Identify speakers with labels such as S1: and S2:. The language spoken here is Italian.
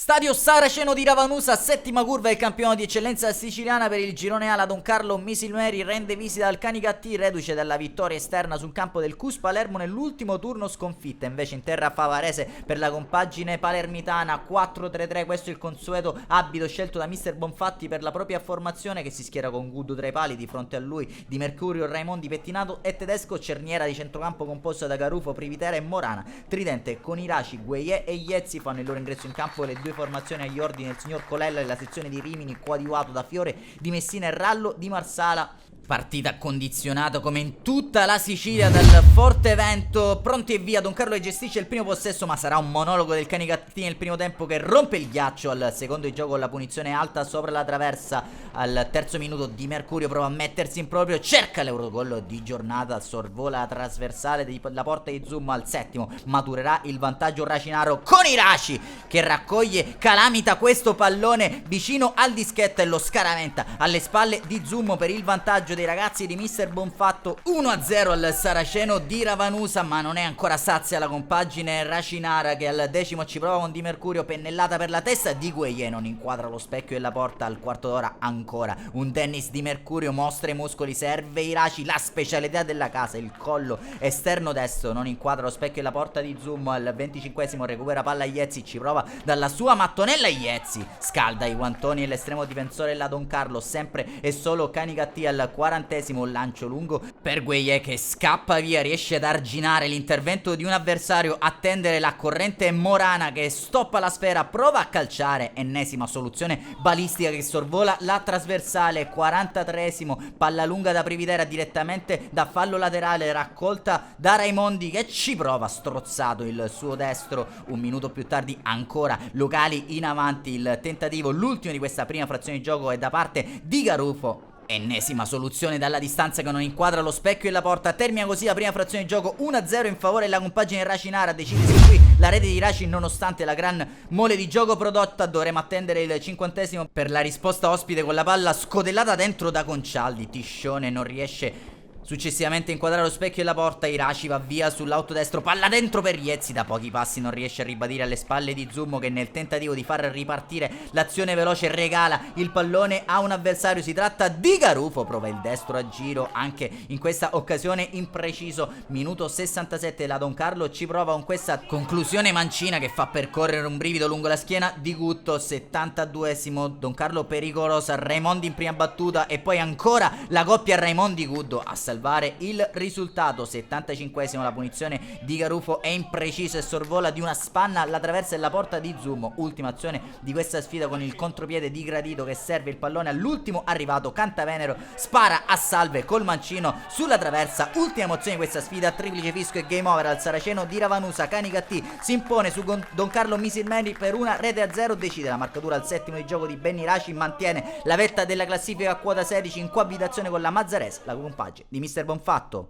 S1: Stadio Saraceno di Ravanusa, settima curva del campionato di eccellenza siciliana per il girone A. La Don Carlo Misilmeri rende visita al Canicattì, reduce dalla vittoria esterna sul campo del CUS Palermo nell'ultimo turno sconfitta. Invece in terra favarese per la compagine palermitana 4-3-3, questo è il consueto abito scelto da mister Bonfatti per la propria formazione, che si schiera con Guddu tra i pali, di fronte a lui Di Mercurio, Raimondi, Pettinato e Tedesco, cerniera di centrocampo composta da Garufo, Privitera e Morana, tridente con Iraci, Gueye e Iezzi fanno il loro ingresso in campo le due formazioni agli ordini del signor Colella della sezione di Rimini, coadiuvato da Fiore, Di Messina e Rallo di Marsala. Partita condizionata come in tutta la Sicilia dal forte vento. Pronti e via, Don Carlo gestisce il primo possesso, ma sarà un monologo del Canicattì nel primo tempo che rompe il ghiaccio. Al secondo di gioco la punizione alta sopra la traversa. Al terzo minuto Di Mercurio prova a mettersi in proprio, cerca l'eurogol di giornata, sorvola la trasversale della porta di Zoom. Al settimo maturerà il vantaggio Racinaro con Iraci, che raccoglie, calamita questo pallone vicino al dischetto e lo scaraventa alle spalle di Zoom per il vantaggio dei ragazzi di mister Bonfatto. 1-0 al Saraceno di Ravanusa, ma non è ancora sazia la compagine Racinara, che al decimo ci prova con Di Mercurio, pennellata per la testa di Gueye, non inquadra lo specchio della porta. Al quarto d'ora ancora un tennis Di Mercurio, mostra i muscoli, serve Iraci, la specialità della casa, il collo esterno destro, non inquadra lo specchio della porta di Zoom. Al 25esimo recupera palla Iezzi, ci prova dalla sua mattonella Iezzi, scalda i guantoni e l'estremo difensore la Don Carlo, sempre e solo Canicattì. Al 40esimo lancio lungo per Gueye, che scappa via, riesce ad arginare l'intervento di un avversario, attendere la corrente Morana che stoppa la sfera, prova a calciare, ennesima soluzione balistica che sorvola la trasversale. 43esimo, palla lunga da Privitera direttamente da fallo laterale, raccolta da Raimondi che ci prova, strozzato il suo destro. Un minuto più tardi ancora locali in avanti, il tentativo, l'ultimo di questa prima frazione di gioco, è da parte di Garufo. Ennesima soluzione dalla distanza che non inquadra lo specchio e la porta. Termina così la prima frazione di gioco, 1-0 in favore della compagine Racinara. Decide qui la rete di Raci, nonostante la gran mole di gioco prodotta. Dovremo attendere il 50esimo per la risposta ospite, con la palla scodellata dentro da Concialdi. Tiscione non riesce successivamente a inquadrare lo specchio della porta. Iraci va via sull'autodestro, palla dentro per Iezzi, da pochi passi non riesce a ribadire alle spalle di Zummo, che nel tentativo di far ripartire l'azione veloce regala il pallone a un avversario. Si tratta di Garufo, prova il destro a giro anche in questa occasione impreciso. Minuto 67, la Don Carlo ci prova con questa conclusione mancina che fa percorrere un brivido lungo la schiena di Gutto. 72esimo, Don Carlo pericolosa, Raimondi in prima battuta e poi ancora la coppia Raimondi-Guddo a salvare il risultato. 75esimo, la punizione di Garufo è imprecisa e sorvola di una spanna alla traversa della porta di Zoom. Ultima azione di questa sfida con il contropiede di Gradito che serve il pallone all'ultimo arrivato. Cantavenero spara a salve col mancino sulla traversa. Ultima emozione di questa sfida, triplice fischio e game over al Saraceno di Ravanusa. Canicattì si impone su Don Carlo Misilmeri per una rete a 0, decide la marcatura al settimo di gioco di Benny Raci, mantiene la vetta della classifica a quota 16 in coabitazione con la Mazzarese, la compagine di mister Bonfatto.